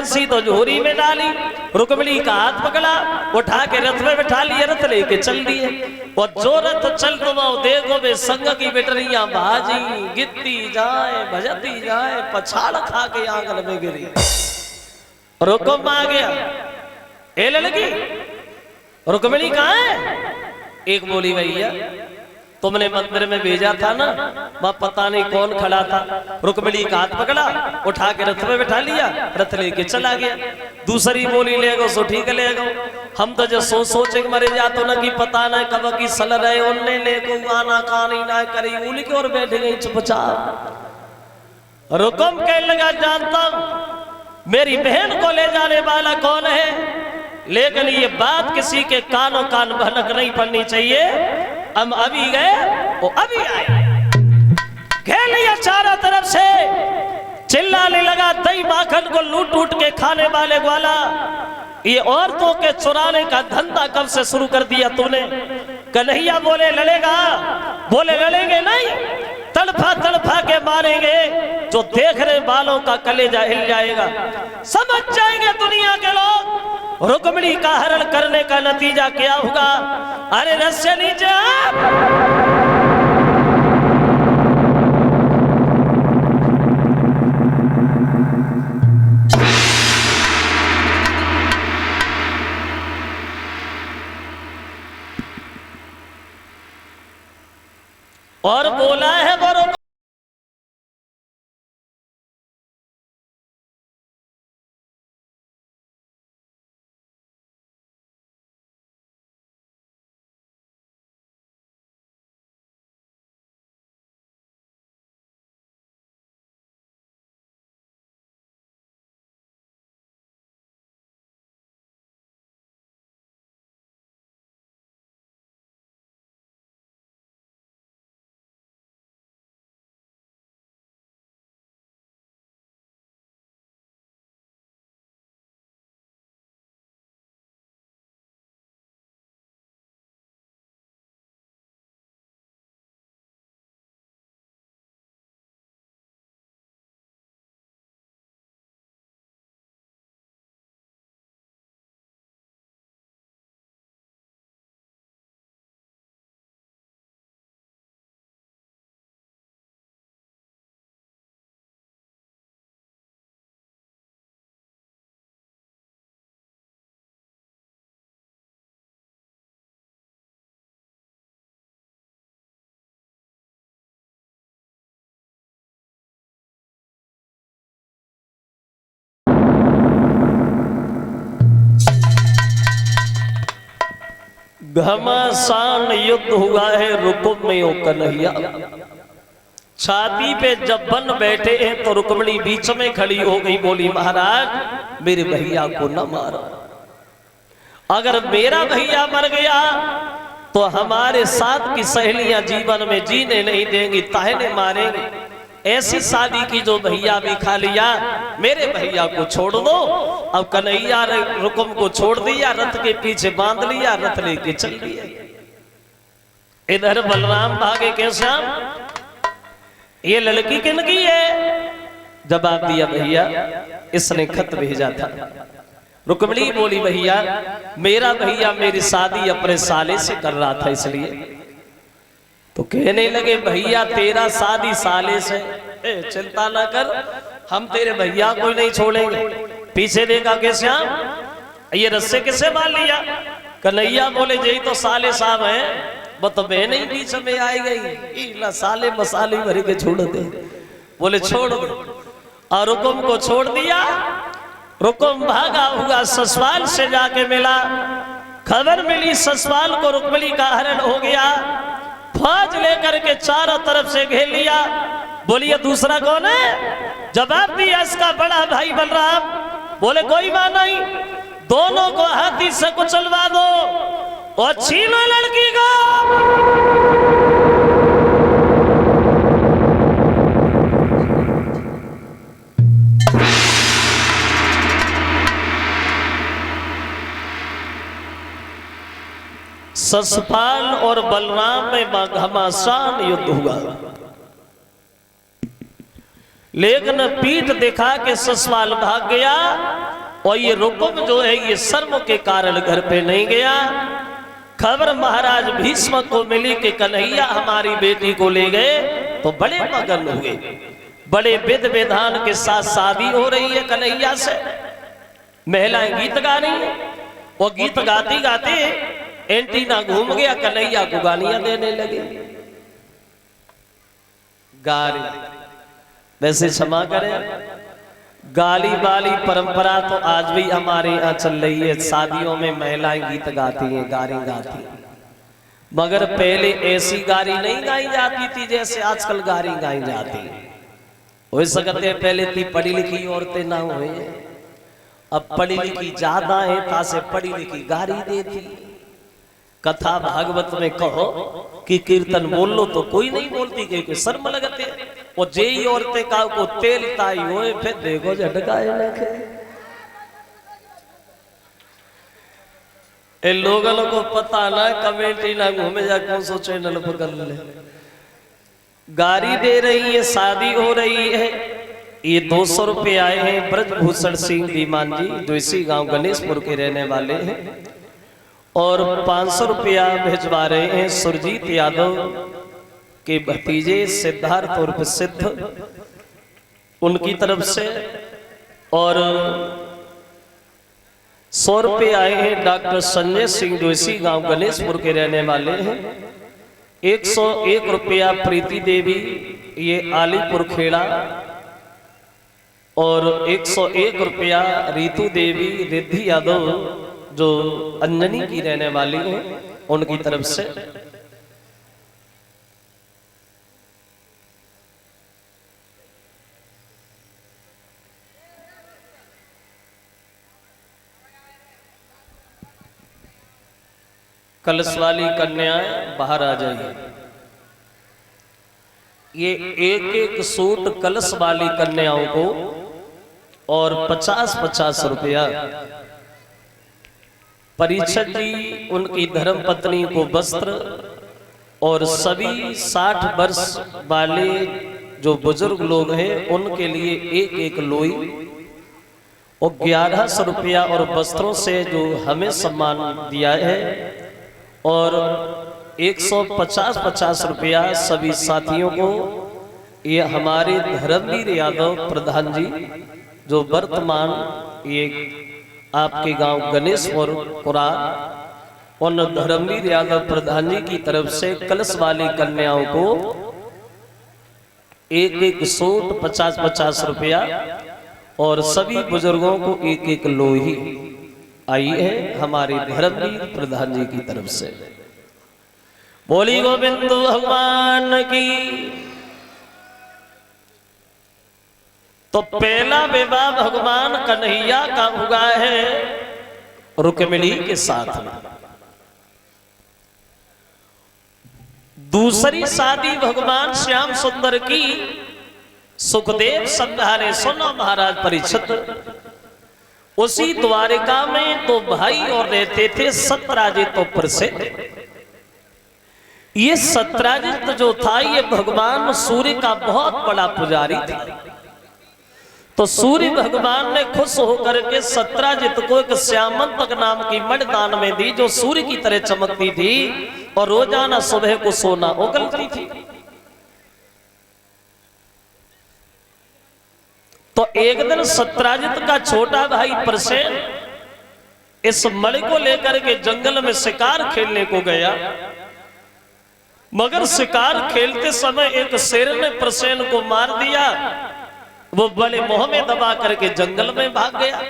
बंसी तो झोरी में डाली, रुक्मिणी का हाथ पकड़ा, उठा के रथ में बैठा लिया, रथ लेके चल दिए। और जो रथ चल तो वो देखो वे संग की बेटरियां बाजी, गिरती जाए भजती जाए, पछाड़ खा के आंगन में गिरी। रुकम आ गया, ए लड़की रुक्मिणी कहाँ है? एक बोली भैया तुमने मंदिर में भेजा था ना, वहां पता नहीं कौन खड़ा था। रुक्मिणी का हाथ पकड़ा, उठा के रथ में बैठा लिया, रथ लेके चला गया। दूसरी बोली ले गो सो ठीक ले गो, हम तो जो सोचे मरे जा तो ना कि पता ना कब की सल रहे उनने ले को आना कहानी ना करी, उन्हीं की ओर बैठ गई चुपचाप। रुकम कहने लगा जानता हूं मेरी बहन को ले जाने वाला कौन है, लेकिन ये बात किसी के कानों कान भनक नहीं पड़नी चाहिए। हम अभी गए वो अभी आए, घेर लिया चारों तरफ से, चिल्लाने लगा दही माखन को लूट लूट के खाने वाले वाला, ये औरतों के चुराने का धंधा कब से शुरू कर दिया तूने? कन्हैया बोले लड़ेगा, बोले लड़ेंगे नहीं, तड़फा तड़फा के मारेंगे, जो देख रहे बालों का कलेजा हिल जाएगा। समझ जाएंगे दुनिया के लोग रुक्मिणी का हरण करने का नतीजा क्या होगा। अरे रथ से नीचे और बोला है वो घमासान युद्ध हुआ है रुकुम में ओ कन्हैया। छाती पे जब बन बैठे हैं तो रुक्मिणी बीच में खड़ी हो गई, बोली महाराज मेरे भैया को न मारो, अगर मेरा भैया मर गया तो हमारे साथ की सहेलियां जीवन में जीने नहीं देंगी, ताहने मारेंगे। ऐसी शादी की जो भैया भी खा लिया, मेरे भैया को छोड़ दो। अब कन्हैया ने रुकुम को छोड़ दिया, रथ के पीछे बांध लिया, रथ लेके चल दिया। इधर बलराम भागे के श्याम, ये लड़की किनकी है? जवाब दिया भैया इसने खत भेजा था। रुक्मिणी बोली भैया मेरा भैया मेरी शादी अपने साले से कर रहा था इसलिए। तो कहने लगे भैया तेरा शादी साले से, चिंता ना कर हम तेरे भैया को नहीं छोड़ेंगे। पीछे देखा के श्याम, ये रस्से किसे मार लिया? कन्हैया बोले यही तो साले साहब हैं, वो तो बहन ही बीच में आई गई, साले मसाले भर के छोड़ दे। बोले छोड़ दो, और रुकुम को छोड़ दिया। रुकुम भागा हुआ ससुराल से जाके मिला, खबर मिली ससुराल को रुक्मिणी का हरण हो गया। फौज लेकर के चारों तरफ से घेर लिया। बोलिए दूसरा कौन है? जवाब दिया इसका बड़ा भाई बलराम। बोले कोई बात नहीं, दोनों को हाथी से कुचलवा दो और छीनो लड़की को। ससपाल और बलराम में घमासान युद्ध हुआ। लेकिन पीठ दिखा के ससुराल भाग गया और ये रुकुम जो है ये शर्म के कारण घर पे नहीं गया। खबर महाराज भीष्म को मिली कि कन्हैया हमारी बेटी को ले गए तो बड़े मगन हुए, बड़े विध विधान के साथ शादी हो रही है कन्हैया से। महिलाएं गीत गा रही है और गीत गाते गाते एंटीना घूम गया, कन्हैया को गालियां देने लगे। गाली वैसे क्षमा करें, गाली वाली परंपरा तो आज भी हमारे यहाँ चल रही है। शादियों में महिलाएं गीत गाती हैं, गारी गाती हैं, मगर पहले ऐसी गारी नहीं गाई जाती थी जैसे आजकल गारी गाई जाती है। हो सकते हैं पहले थी पढ़ी लिखी औरतें ना हुए, अब पढ़ी लिखी ज्यादा है, तासे पढ़ी लिखी गारी देती। कथा भागवत में कहो कि कीर्तन बोल लो तो कोई नहीं बोलती, क्योंकि शर्म लगते। और जेई औरतें का को तेल ताई होए फिर देखो झटकाए लगे। ए लोगों को पता ना कमेटी ना घूमे जा कौन सो चैनल पकड़ ले। गाड़ी दे रही है, शादी हो रही है। ये 200 रुपये आए हैं ब्रजभूषण सिंह दीमान जी जो इसी गांव गणेशपुर के रहने वाले हैं, और 500 रुपया भिजवा रहे हैं सुरजीत यादव के भतीजे सिद्धार्थ उर्फ सिद्ध, उनकी तरफ से। और 100 रुपये आए हैं डॉक्टर संजय सिंह जो इसी गांव गणेशपुर के रहने वाले हैं। 101 रुपया प्रीति देवी ये आलीपुर खेड़ा, और 101 रुपया रीतू देवी रिद्धि यादव जो अंजनी की रहने वाली है उनकी तरफ से। कलश वाली कन्याएं बाहर आ जाइए। ये एक एक सूट कलश वाली कन्याओं को और 50-50 रुपया। परीक्षक जी उनकी धर्म पत्नी को वस्त्र, और सभी 60 वर्ष वाले जो बुजुर्ग लोग हैं उनके लिए एक एक लोई, और 1100 रुपया और वस्त्रों से जो हमें सम्मान दिया है, और 150-50 रुपया सभी साथियों को। ये हमारे धर्मवीर यादव प्रधान जी जो वर्तमान ये आपके गांव गणेशपुर पुरा, उन धर्मवीर यादव प्रधान जी की तरफ से कलश वाली कन्याओं को एक एक सूट 50-50 रुपया, और सभी बुजुर्गों को एक एक लोही आई है हमारे धर्मवीर प्रधान जी की तरफ से। बोली गोविंद भगवान की। तो पहला विवाह भगवान कन्हैया का हुआ है रुक्मिणी के साथ में। दूसरी शादी भगवान श्याम सुंदर की सुखदेव समझाने सुनो महाराज परीक्षित। उसी द्वारिका में तो भाई और रहते थे सत्यराजित तो प्रसिद्ध। ये सत्यराजित जो था ये भगवान सूर्य का बहुत बड़ा पुजारी था। तो सूर्य भगवान ने खुश होकर के सत्यराजित को एक श्यामंतक नाम की मणि दान में दी जो सूर्य की तरह चमकती थी और रोजाना सुबह को सोना उगलती थी। तो एक दिन सत्यराजित का छोटा भाई प्रसेन इस मणि को लेकर के जंगल में शिकार खेलने को गया, मगर शिकार खेलते समय एक शेर ने प्रसेन को मार दिया। वो बड़े मोह में दबा करके जंगल में भाग गया।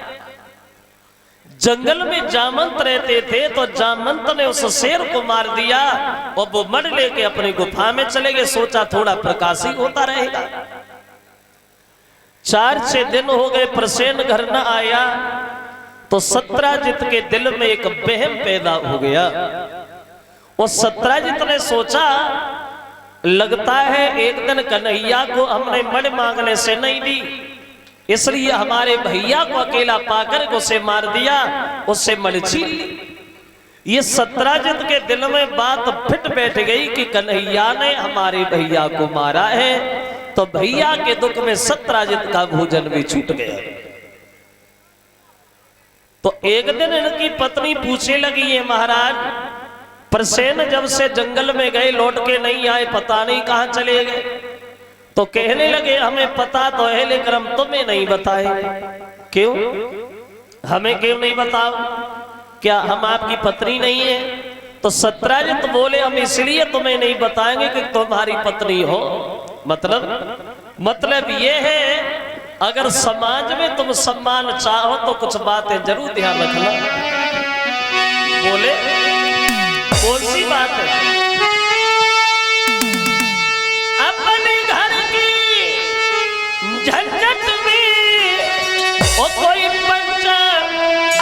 जंगल में जामंत रहते थे तो जामंत ने उस शेर को मार दिया और वो मणि लेके अपनी गुफा में चले गए। सोचा थोड़ा प्रकाशी होता रहेगा। 4-6 दिन हो गए, प्रसेन घर न आया तो सत्यराजित के दिल में एक वहम पैदा हो गया। और सत्यराजित ने सोचा लगता है एक दिन कन्हैया को हमने मणि मांगने से नहीं दी, इसलिए हमारे भैया को अकेला पाकर उसे मार दिया, उससे मणि छीन ली। ये सत्यराजित के दिल में बात फिट बैठ गई कि कन्हैया ने हमारे भैया को मारा है तो भैया के दुख में सत्राजित का भोजन भी छूट गया। तो एक दिन इनकी पत्नी पूछने लगी, ये महाराज प्रसेन जब से जंगल में गए लौट के नहीं आए, पता नहीं कहां चले गए। तो कहने लगे हमें पता तो है लेकिन हम तुम्हें नहीं बताएंगे। क्यों? हमें क्यों नहीं बताओ? क्या हम आपकी पत्नी नहीं है? तो सत्राजित बोले हम इसलिए तुम्हें नहीं बताएंगे कि तुम्हारी पत्नी हो। मतलब ये है अगर समाज में तुम सम्मान चाहो तो कुछ बातें जरूर ध्यान रखना। बोले कौन सी बात है? अपने घर की झंझट में ओ कोई पंच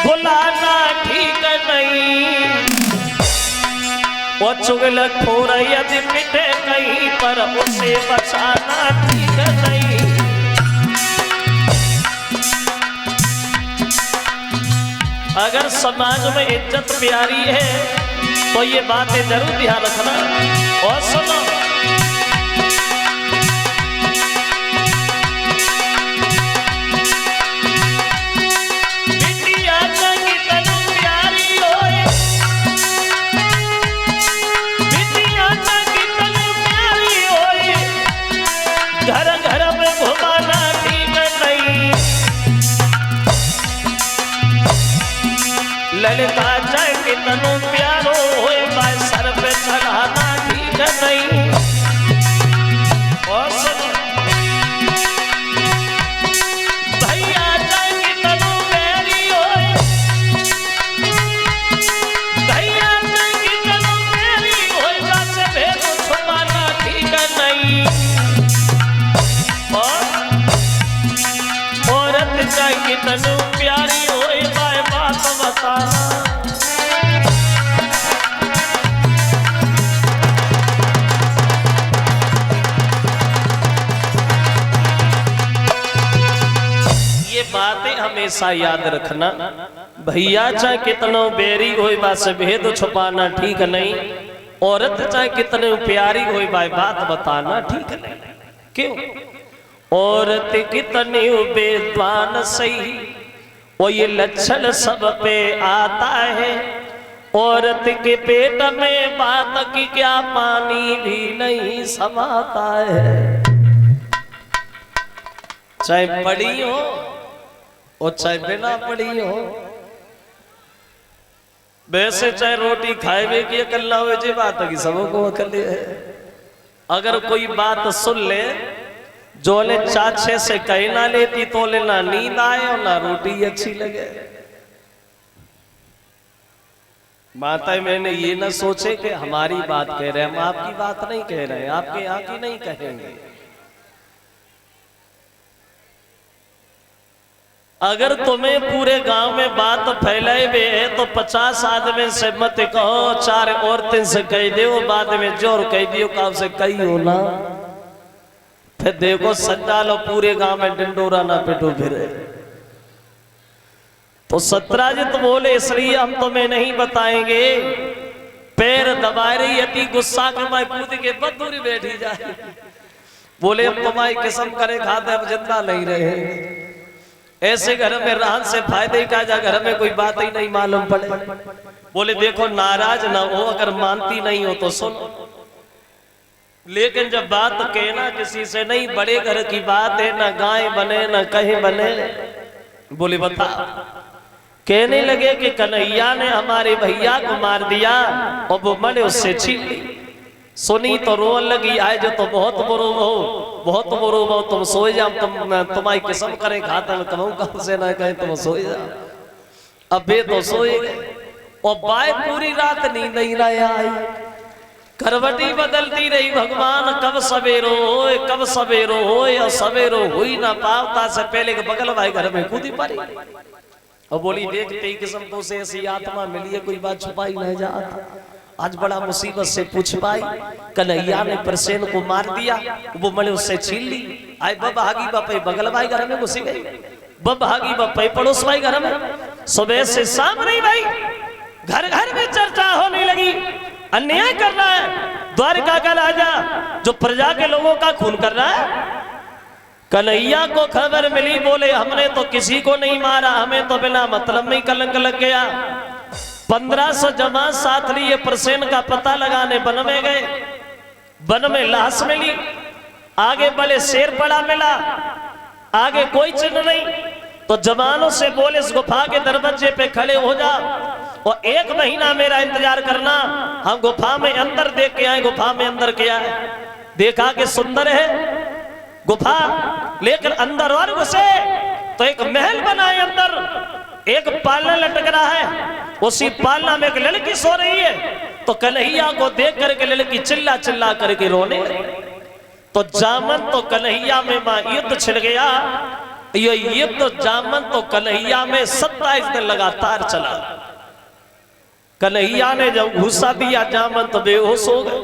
बुलाना ठीक नहीं। वो चुगलखोर यदि मिटे कहीं पर उसे बचाना ठीक नहीं। अगर समाज में इज्जत प्यारी है तो ये बातें जरूर ध्यान रखना। और सुनो, बिटिया की तनु प्यारी होए, बिटिया की तनु प्यारी होए, घर घर में घुमाना ठीक नहीं। ललिता की तनु प्यारो होए, बाय सर पे चढ़ाना ठीक नहीं। और सुनो, भैया की तनु प्यारी होए, भैया की तनु प्यारी होए, बस भेद छुपाना ठीक नहीं। और औरत की तनु प्यारी होए, बाय बात बताना। बातें हमेशा याद रखना। भैया चाहे कितनो बेरी होई बात भेद छुपाना ठीक नहीं। औरत चाहे कितने प्यारी होई बात बताना ठीक नहीं। क्यों? औरत कितनी बेद्वान सही वो ये लक्षण सब पे आता है। औरत के पेट में बात की क्या पानी भी नहीं समाता है। चाहे बड़ी हो और चाहे बिना पड़ी हो, वैसे चाहे रोटी खाए की अकल ना हो, जी बात है कि सबको अकल है। अगर कोई बात सुन ले जो ले चाचे से कही ना लेती तो ले ना नींद आए और ना रोटी अच्छी लगे। माता मैंने ये ना सोचे कि हमारी बात कह रहे हैं, हम आपकी बात नहीं कह रहे हैं, आपके यहाँ की नहीं कहेंगे। अगर तुम्हें पूरे गांव में बात फैलाए हुए है तो 50 आदमी से मत कहो, 4 औरतें से कह दो, बाद में जोर कह दियो काम से कही हो ना। फिर देखो सज्जा लो पूरे गांव में डंडोरा ना पिटो फिरे। तो सत्राजित बोले इसलिए हम तुम्हें नहीं बताएंगे। पैर दबा रही अति गुस्सा के मैं कूद के बदूरी बैठी जाए। बोले हम तुम्हारी किस्म करे खाते अब जिंदा नहीं रहे। ऐसे घर में रहन से फायदे का जा, घर में कोई बात ही नहीं मालूम पड़े। बोले देखो नाराज ना हो, अगर मानती नहीं हो तो सुनो, लेकिन जब बात कहना किसी से नहीं, बड़े घर की बात है, ना गाय बने ना कहीं बने। बोले बता। कहने लगे कि कन्हैया ने हमारे भैया को मार दिया और वो मरे उससे छीन ली। सुनी तो रो लगी, आए जो तो बहुत बुरो हो, बहुत बुरो हो, तुम सोए जाओ, तुम्हारी किस्म करे खाता में कहूँ कम से ना कहे तुम सोए जाओ। अब वे तो सोए गए और बाय पूरी रात नींद नहीं आई। करवटी बदलती रही, भगवान कब सवेरो होए, कब सवेरो होए, और सवेरो हुई ना पावता से पहले के बगल भाई घर में कूदी पड़ी और बोली देखते ही किस्म तो से ऐसी आत्मा मिली है, कोई बात छुपाई नहीं जाता। आज बड़ा मुसीबत से पूछ पाई, कन्हैया ने प्रसेन को मार दिया, वो मले उससे छीन ली। आए बभागी बापे बगल भाई घर में घुसी गई, बभागी बापे पड़ोस भाई घर में। सुबह से शाम नहीं भाई, घर घर में चर्चा होने लगी, अन्याय कर रहा है द्वारका का राजा जो प्रजा के लोगों का खून कर रहा है। कन्हैया को खबर मिली, बोले हमने तो किसी को नहीं मारा, हमें तो बिना मतलब में कलंक लग गया। 1500 जमात साथ लिए प्रसेन का पता लगाने वन में गए। वन में लाश मिली, आगे बड़े शेर पड़ा मिला, आगे कोई चिन्ह नहीं। तो जवानों से बोले इस गुफा के दरवाजे पे खड़े हो जा और 1 महीना मेरा इंतजार करना, हम गुफा में अंदर देख के आए। गुफा में अंदर क्या है, देखा कि सुंदर है गुफा, लेकिन अंदर और घुसे तो एक महल बना है, अंदर एक पालना लटक रहा है, उसी पालना में एक लड़की सो रही है। तो कन्हैया को देख करके लड़की चिल्ला चिल्ला करके रोने लगी। तो जामन तो कन्हैया में मां युद्ध छिड़ गया। ये युद्ध जामन तो कन्हैया में 27 दिन लगातार चला। कन्हैया ने जब घुसा दिया जामन तो बेहोश हो गए।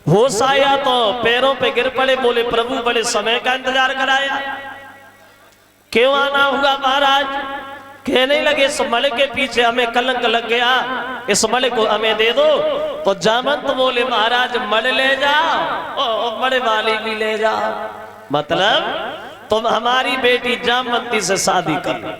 होश आया तो पैरों पे गिर पड़े, बोले प्रभु बड़े समय का इंतजार कराया, क्यों आना हुआ महाराज? कहने लगे इस मल के पीछे हमें कलंक लग गया, इस मल को हमें दे दो। तो जामंत बोले महाराज मल ले जाओ और मल वाली भी ले जाओ, मतलब तुम हमारी बेटी जामंती से शादी कर लो।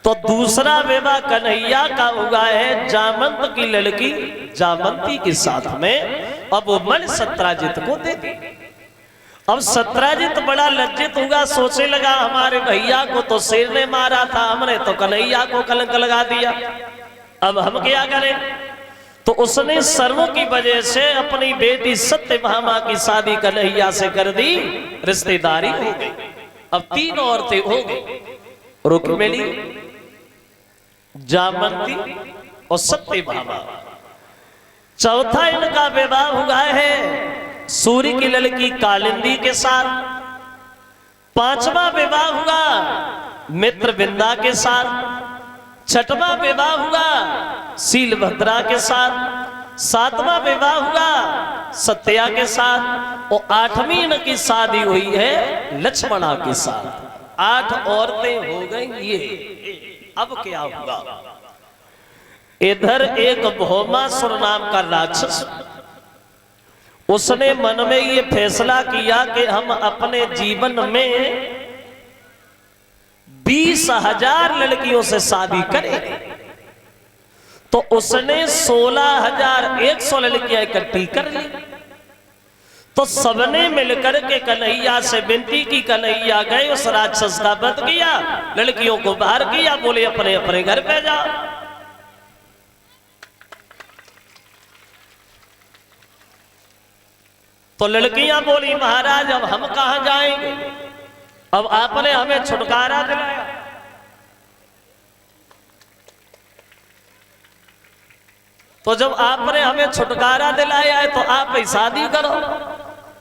तो दूसरा विवाह कन्हैया का हुआ है जामंत की लड़की जामंती के साथ में। अब वो मल सत्राजित को दे दी। अब सत्राजित बड़ा लज्जित हुआ, सोचे लगा हमारे भैया को तो शेर ने मारा था, हमने तो कन्हैया को कलंक लगा दिया, अब हम क्या करें? तो उसने सर्वों की वजह से अपनी बेटी सत्यभामा की शादी कन्हैया से कर दी, रिश्तेदारी हो गई। अब 3 औरतें हो गई, रुक्मिणी, जामंती और सत्यभामा। चौथा इनका विवाह हुआ है सूर्य की लड़की कालिंदी के साथ। 5वां विवाह हुआ मित्रविंदा के साथ। 6वां विवाह हुआ शीलभद्रा के साथ। 7वां विवाह हुआ सत्या के साथ। और 8वीं इनकी शादी हुई है लक्ष्मणा के साथ। 8 औरतें हो गई ये। अब क्या हुआ? इधर एक भौमासुर नाम का राक्षस, उसने मन में ये फैसला किया कि हम अपने जीवन में 20,000 लड़कियों से शादी करेंगे। तो उसने 16,100 लड़कियां इकट्ठी कर ली। तो सबने मिलकर के कन्हैया से विनती की, कन्हैया गए उस राक्षस का वध किया, लड़कियों को बाहर किया, बोले अपने अपने घर पे जाओ। तो लड़कियां बोली महाराज अब हम कहां जाएंगे, अब आपने हमें छुटकारा दिलाया। तो जब आपने हमें छुटकारा दिलाया है तो आप ही शादी करो।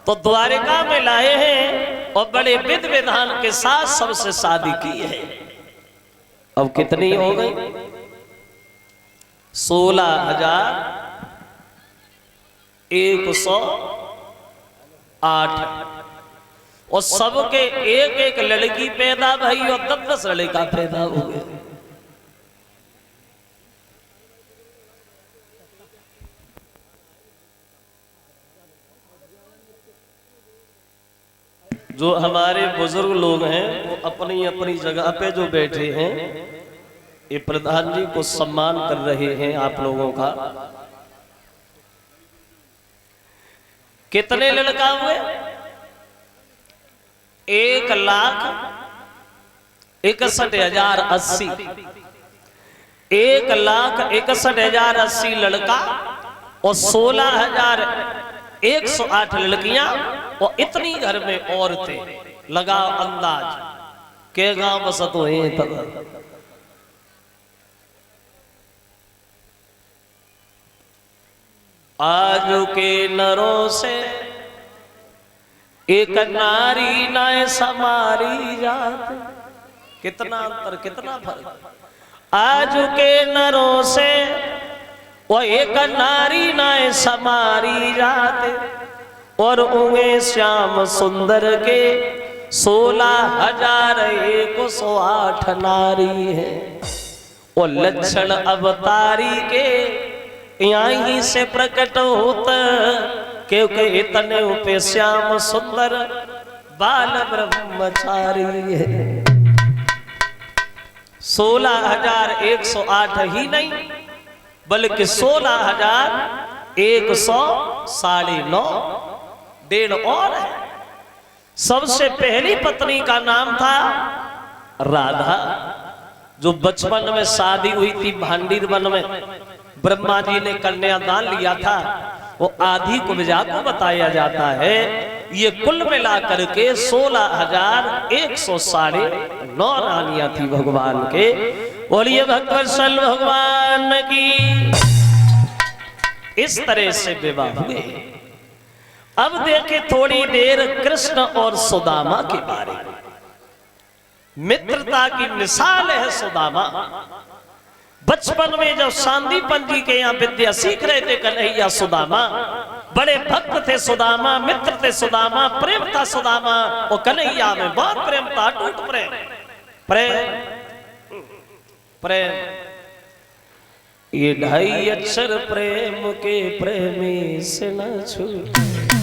तो द्वारिका में लाए हैं और बड़े विधि विधान के साथ सबसे शादी की है। अब कितनी हो गई? 16,108। और सबके एक एक लड़की पैदा भई और 10-10 लड़का पैदा हो गए। जो हमारे बुजुर्ग लोग हैं वो अपनी अपनी जगह पे जो बैठे हैं, ये प्रधान जी को सम्मान कर रहे हैं आप लोगों का। कितने लड़का हुए? 1,61,080। 1,61,080 लड़का और 16,108 लड़कियां और इतनी घर में औरतें। लगा अंदाज के गांव बसत हुए तब। आज के नरों से एक नारी नाय समारी जात। कितना अंतर, कितना फर्क। आज के नरों से वो एक नारी नाय समारी जात। और उगे श्याम सुंदर के 16,108 नारी है। और लक्षण अवतारी के यहीं से प्रकट होता, क्योंकि इतने पे श्याम सुंदर बाल ब्रह्मचारी है। 16,108 ही नहीं बल्कि 16,109 डेढ़ और है। सबसे पहली पत्नी का नाम था राधा, जो बचपन में शादी हुई थी भांडीर वन में, ब्रह्मा जी ने कन्यादान लिया था। वो आधी कुब्जा को बताया जाता है। ये कुल मिला करके 16,109 रानियां थी भगवान के। बोलिए भक्तवत्सल भगवान की। इस तरह से विवाह हुए। अब देखे थोड़ी देर कृष्ण और सुदामा के बारे में। मित्रता की मिसाल है सुदामा। बचपन में जब सांदीपन जी के यहाँ विद्या सीख रहे थे कन्हैया सुदामा, बड़े भक्त थे सुदामा, मित्र थे सुदामा, प्रेम था सुदामा। और कन्हैया में बहुत प्रेम था, अटूट प्रेम। प्रेम प्रेम ये 2.5 अक्षर प्रेम के प्रेमी से न छूटे।